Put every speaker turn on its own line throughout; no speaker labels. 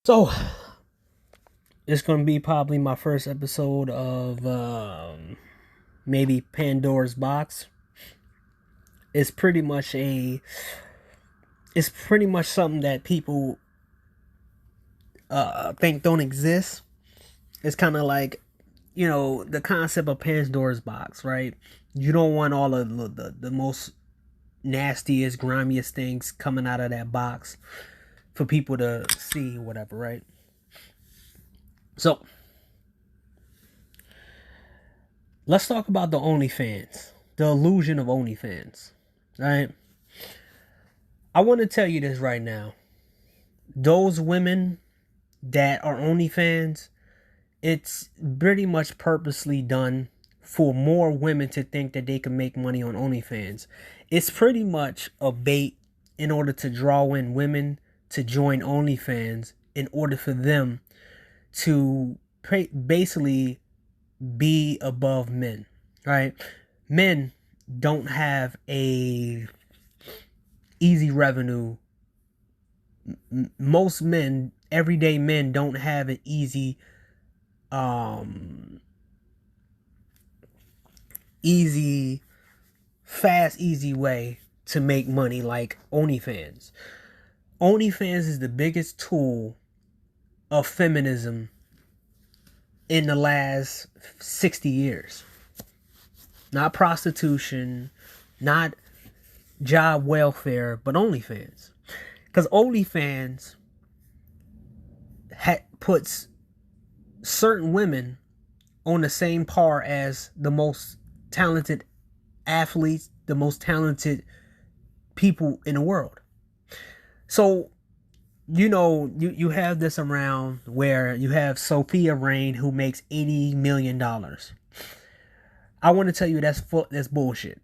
So it's gonna be probably my first episode of maybe Pandora's box. It's pretty much a it's pretty much something that people think don't exist. It's kind of like, the concept of Pandora's box, right? You don't want all of the most nastiest, grimiest things coming out of that box for people to see, whatever, right? So let's talk about the OnlyFans, the illusion of OnlyFans, right? I want to tell you this right now. Those women that are OnlyFans, it's pretty much purposely done for more women to think that they can make money on OnlyFans. It's pretty much a bait in order to draw in women to join OnlyFans in order for them to basically be above men, right? Men don't have a easy revenue. Most men, everyday men, don't have an easy easy fast easy way to make money like OnlyFans. OnlyFans is the biggest tool of feminism in the last 60 years. Not prostitution, not job welfare, but OnlyFans. Because OnlyFans puts certain women on the same par as the most talented athletes, the most talented people in the world. So, you have this around where you have Sophia Rain, who makes $80 million. I want to tell you that's bullshit.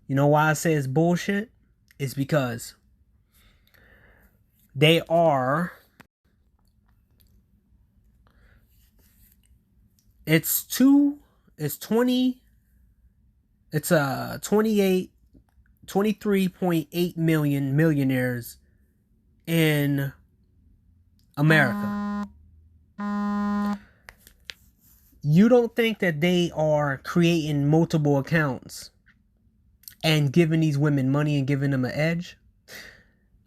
You know why I say it's bullshit? It's because they are it's 20 it's 23.8 million millionaires in America. You don't think that they are creating multiple accounts and giving these women money and giving them an edge?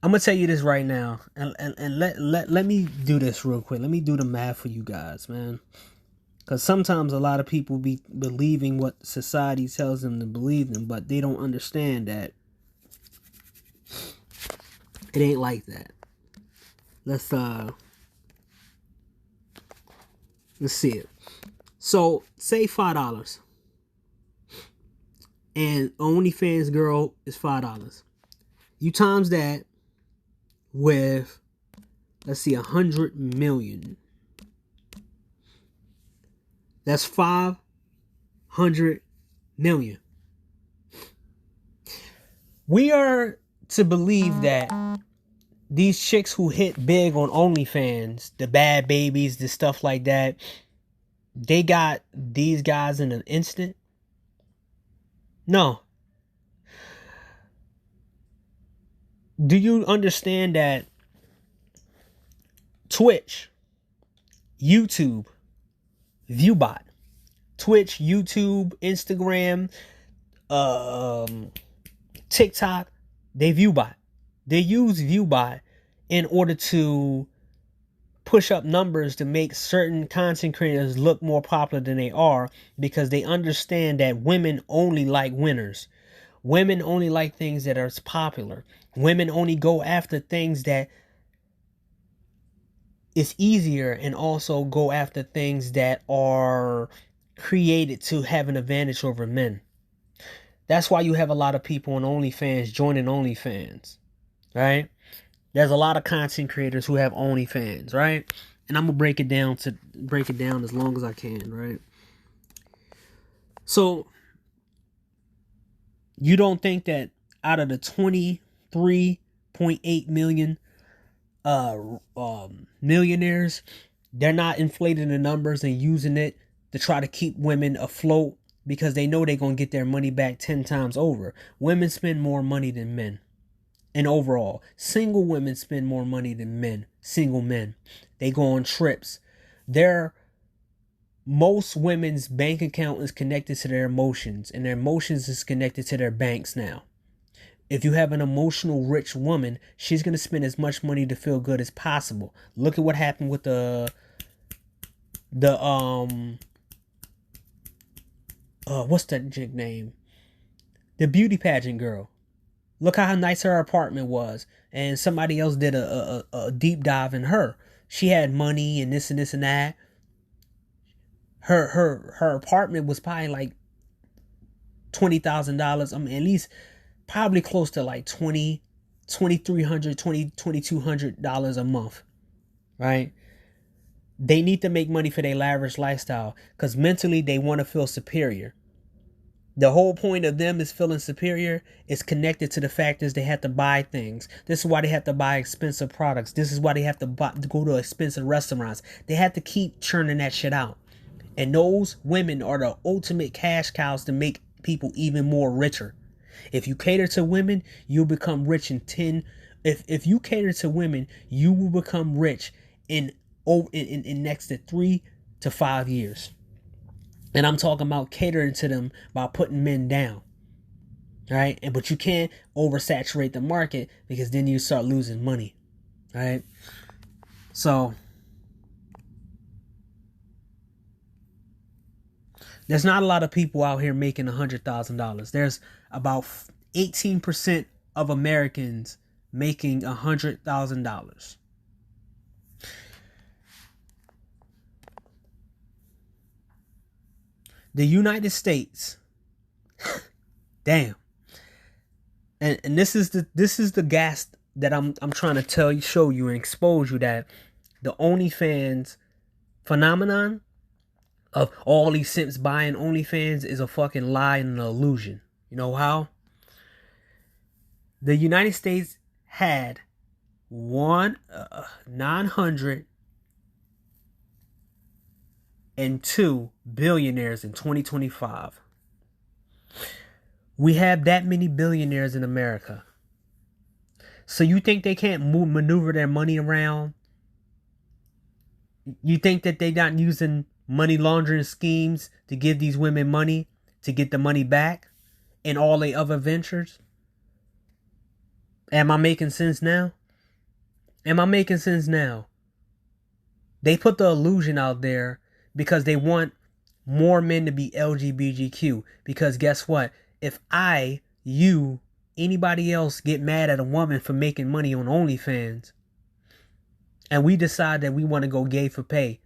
I'm gonna tell you this right now, and let me do this real quick. Let me do the math for you guys, man. Because sometimes a lot of people be believing what society tells them to believe in, but they don't understand that it ain't like that. Let's see it. So say $5, and OnlyFans girl is $5. You times that with, let's see, 100 million. That's 500 million. We are to believe that these chicks who hit big on OnlyFans, the bad babies, the stuff like that, they got these guys in an instant? No. Do you understand that Twitch, YouTube, ViewBot, Twitch, YouTube, Instagram, TikTok, they ViewBot. They use ViewBot in order to push up numbers to make certain content creators look more popular than they are, because they understand that women only like winners. Women only like things that are popular. Women only go after things that is easier, and also go after things that are created to have an advantage over men. That's why you have a lot of people on OnlyFans joining OnlyFans, right? There's a lot of content creators who have OnlyFans, right? And I'm gonna break it down as long as I can, right? So you don't think that out of the 23.8 million millionaires, they're not inflating the numbers and using it to try to keep women afloat, because they know they're gonna get their money back 10 times over. Women spend more money than men. And overall, single women spend more money than men single men. They go on trips. Most women's bank account is connected to their emotions, and their emotions is connected to their banks now. If you have an emotional rich woman, she's going to spend as much money to feel good as possible. Look at what happened with the what's that chick name? The beauty pageant girl. Look how nice her apartment was, and somebody else did a deep dive in her. She had money and this and this and that. Her apartment was probably like $20,000. I mean, at least probably close to like $2,200 a month, right? They need to make money for their lavish lifestyle because mentally they want to feel superior. The whole point of them is feeling superior is connected to the fact is they have to buy things. This is why they have to buy expensive products. This is why they have to go to expensive restaurants. They have to keep churning that shit out. And those women are the ultimate cash cows to make people even more richer. If you cater to women, you'll become rich in 10. If you cater to women, you will become rich in next to 3 to 5 years. And I'm talking about catering to them by putting men down. Right? But you can't oversaturate the market because then you start losing money. Right? So there's not a lot of people out here making $100,000. There's about 18% of Americans making $100,000. The United States, damn, and this is the gas that I'm trying to show you and expose you that the OnlyFans phenomenon of all these simps buying OnlyFans is a fucking lie and an illusion. You know how? The United States had 902 billionaires in 2025. We have that many billionaires in America. So you think they can't maneuver their money around? You think that they're not using money laundering schemes to give these women money to get the money back in all their other ventures? Am I making sense now? Am I making sense now? They put the illusion out there because they want more men to be LGBTQ. Because guess what? If you, anybody else get mad at a woman for making money on OnlyFans, and we decide that we want to go gay for pay,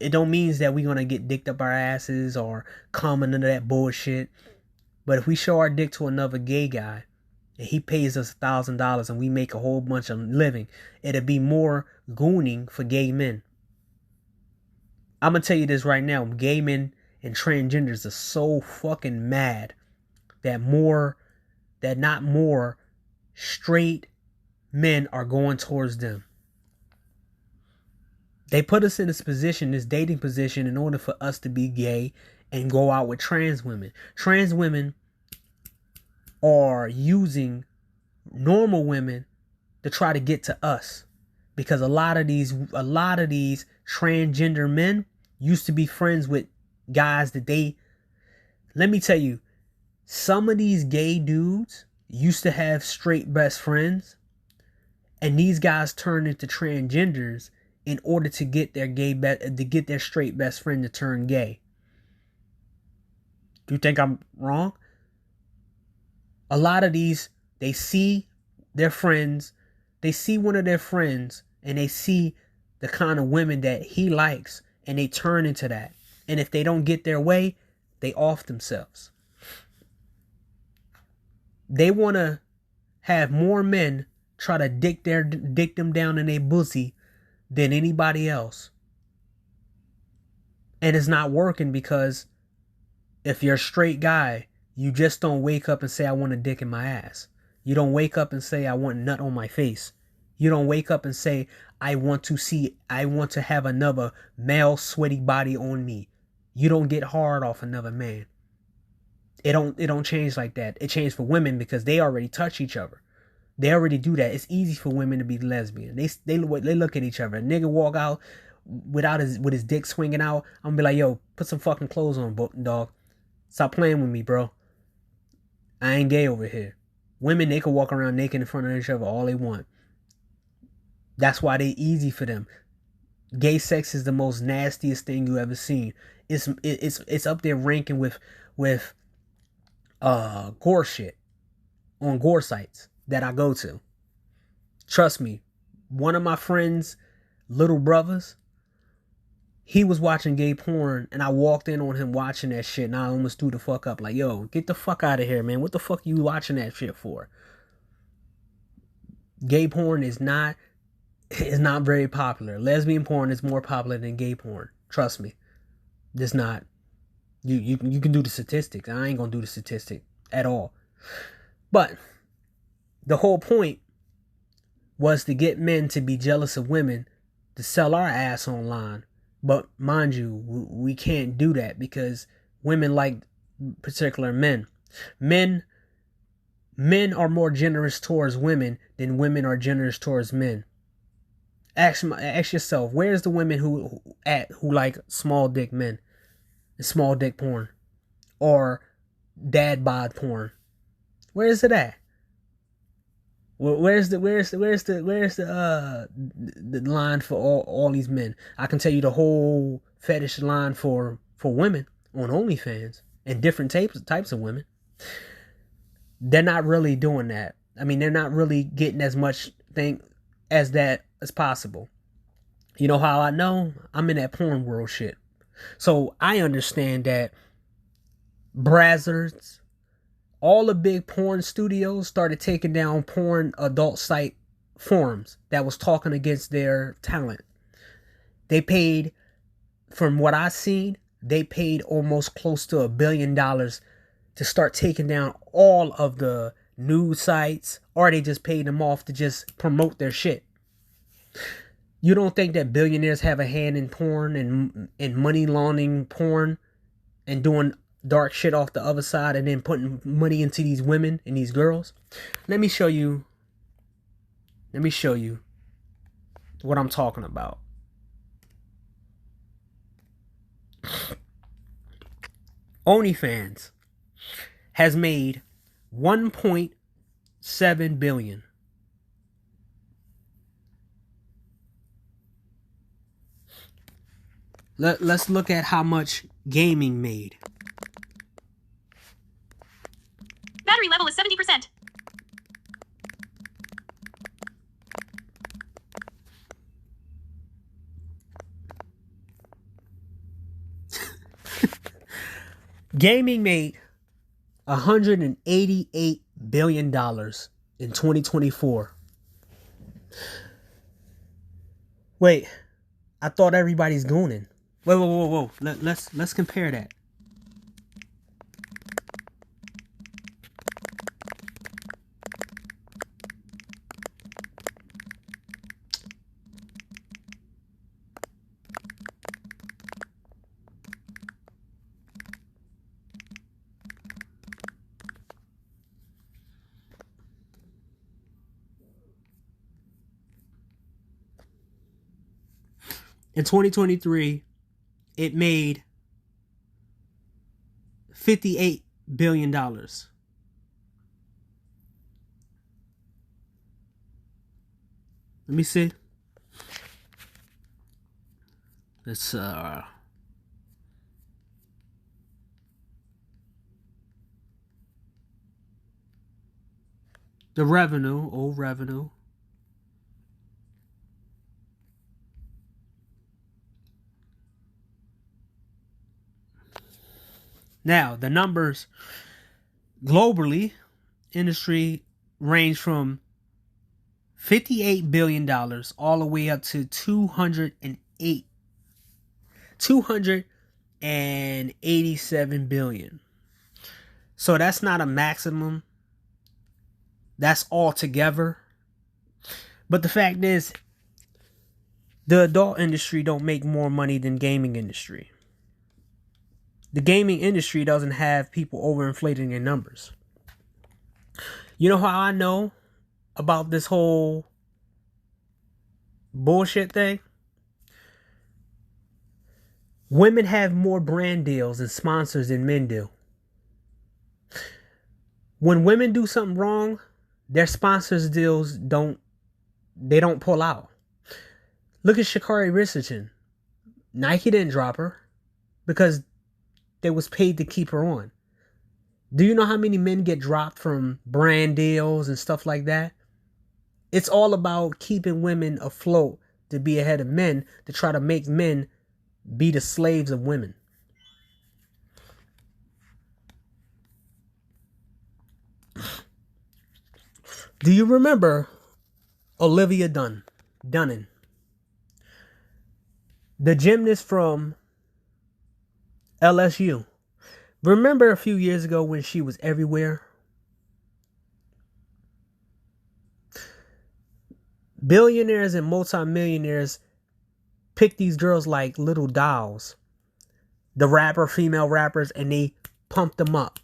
it don't mean that we're going to get dicked up our asses or come into that bullshit. But if we show our dick to another gay guy and he pays us $1,000 and we make a whole bunch of living, it'll be more gooning for gay men. I'm going to tell you this right now. Gay men and transgenders are so fucking mad that not more straight men are going towards them. They put us in this position, this dating position, in order for us to be gay and go out with trans women. Trans women are using normal women to try to get to us, because a lot of these transgender men used to be friends with guys that let me tell you, some of these gay dudes used to have straight best friends, and these guys turned into transgenders in order to get their straight best friend to turn gay. Do you think I'm wrong? A lot of these, they see their friends, they see one of their friends, and they see the kind of women that he likes, and they turn into that. And if they don't get their way, they off themselves. They want to have more men try to dick them down in their pussy than anybody else. And it's not working, because if you're a straight guy, you just don't wake up and say, I want a dick in my ass. You don't wake up and say, I want nut on my face. You don't wake up and say, I want to have another male sweaty body on me. You don't get hard off another man. It don't change like that. It changed for women because they already touch each other. They already do that. It's easy for women to be lesbian. They look at each other. A nigga walk out with his dick swinging out. I'm gonna be like, yo, put some fucking clothes on, dog. Stop playing with me, bro. I ain't gay over here. Women, they can walk around naked in front of each other all they want. That's why they easy for them. Gay sex is the most nastiest thing you ever seen. It's up there ranking with gore shit on gore sites that I go to. Trust me, one of my friends' little brothers, he was watching gay porn, and I walked in on him watching that shit, and I almost threw the fuck up. Like, yo, get the fuck out of here, man. What the fuck are you watching that shit for? Gay porn is not very popular. Lesbian porn is more popular than gay porn. Trust me. It's not. You can do the statistics. I ain't gonna do the statistic at all. But the whole point was to get men to be jealous of women to sell our ass online. But mind you, we can't do that because women like particular men. Men are more generous towards women than women are generous towards men. Ask yourself, where's the women who like small dick men, small dick porn, or dad bod porn? Where is it at? Where's the line for all these men? I can tell you the whole fetish line for women on OnlyFans and different types of women. They're not really doing that. I mean, they're not really getting as much thing as that as possible. You know how I know? I'm in that porn world shit. So I understand that Brazzers, all the big porn studios started taking down porn adult site forums that was talking against their talent. They paid, from what I seen, they paid almost close to $1 billion to start taking down all of the news sites, or they just paid them off to just promote their shit. You don't think that billionaires have a hand in porn and money laundering porn and doing dark shit off the other side and then putting money into these women and these girls? Let me show you what I'm talking about. OnlyFans has made $1.7 billion. Let's look at how much gaming made.
Battery level is 70%.
Gaming made $188 billion in 2024. Wait, I thought everybody's gooning. Whoa. Let's compare that. In 2023, it made $58 billion. Let me see. Let's the revenue, old revenue. Now, the numbers globally, industry range from $58 billion all the way up to $287 billion. So that's not a maximum. That's all together. But the fact is, the adult industry don't make more money than gaming industry. The gaming industry doesn't have people overinflating their numbers. You know how I know about this whole bullshit thing? Women have more brand deals and sponsors than men do. When women do something wrong, their sponsors deals don't pull out. Look at Sha'Carri Richardson. Nike didn't drop her because they was paid to keep her on. Do you know how many men get dropped from brand deals and stuff like that? It's all about keeping women afloat to be ahead of men, to try to make men be the slaves of women. Do you remember Olivia Dunning? The gymnast from LSU. Remember a few years ago when she was everywhere? Billionaires and multimillionaires pick these girls like little dolls. The female rappers, and they pump them up.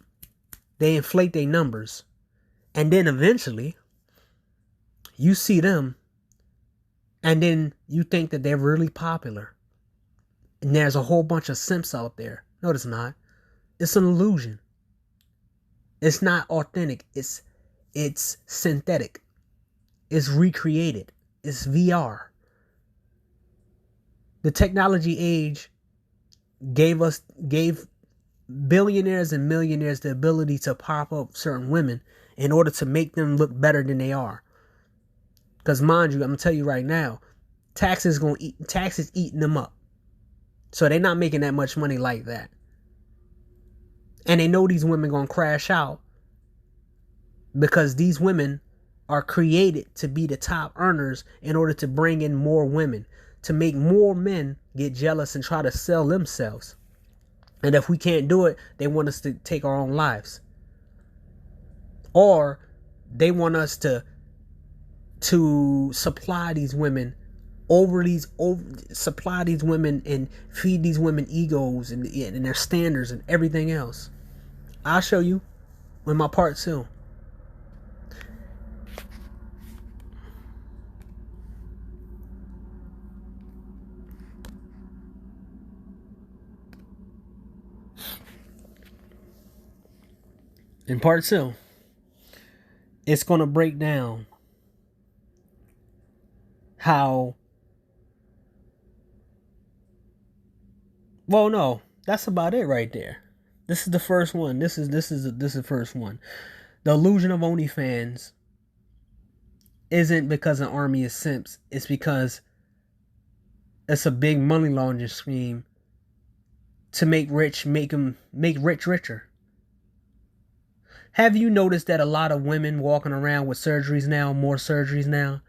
They inflate their numbers. And then eventually, you see them, and then you think that they're really popular. And there's a whole bunch of simps out there. No, it's not. It's an illusion. It's not authentic. It's synthetic. It's recreated. It's VR. The technology age gave billionaires and millionaires the ability to pop up certain women in order to make them look better than they are. Because mind you, I'm gonna tell you right now, taxes eating them up. So they're not making that much money like that. And they know these women gonna crash out because these women are created to be the top earners in order to bring in more women, to make more men get jealous and try to sell themselves. And if we can't do it, they want us to take our own lives. Or they want us to supply these women supply these women and feed these women egos and their standards and everything else. I'll show you in my part 2. In part 2, it's going to break down how... Well, no, that's about it right there. This is the first one. This is the first one. The illusion of OnlyFans isn't because an army of simps. It's because it's a big money laundering scheme to make rich richer. Have you noticed that a lot of women walking around with more surgeries now?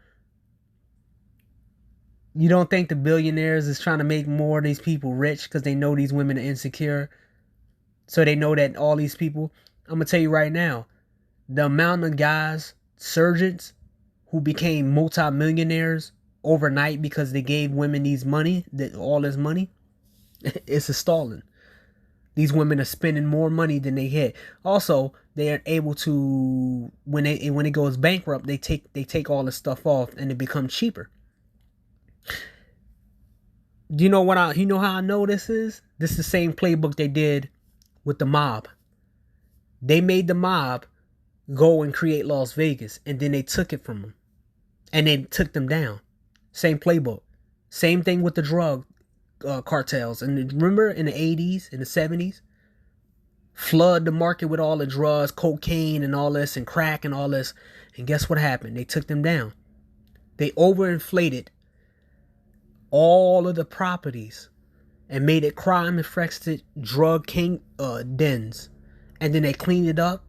You don't think the billionaires is trying to make more of these people rich because they know these women are insecure? So they know that all these people... I'm going to tell you right now, the amount of guys, surgeons, who became multi-millionaires overnight because they gave women all this money, it's stalling. These women are spending more money than they hit. Also, they are able to, when it goes bankrupt, they take all this stuff off and it becomes cheaper. You know how I know this is? This is the same playbook they did with the mob. They made the mob go and create Las Vegas, and then they took it from them. And they took them down. Same playbook. Same thing with the drug cartels. And remember in the 80s, in the 70s? Flood the market with all the drugs, cocaine and all this, and crack and all this. And guess what happened? They took them down. They overinflated all of the properties and made it crime-infested drug king dens. And then they cleaned it up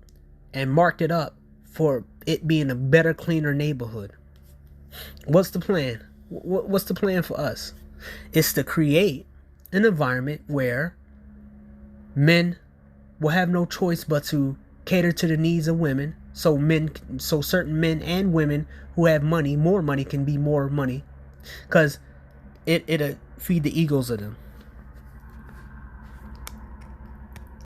and marked it up for it being a better, cleaner neighborhood. What's the plan? What's the plan for us? It's to create an environment where men will have no choice but to cater to the needs of women. So certain men and women who have more money, can be more money. Because it'll feed the egos of them.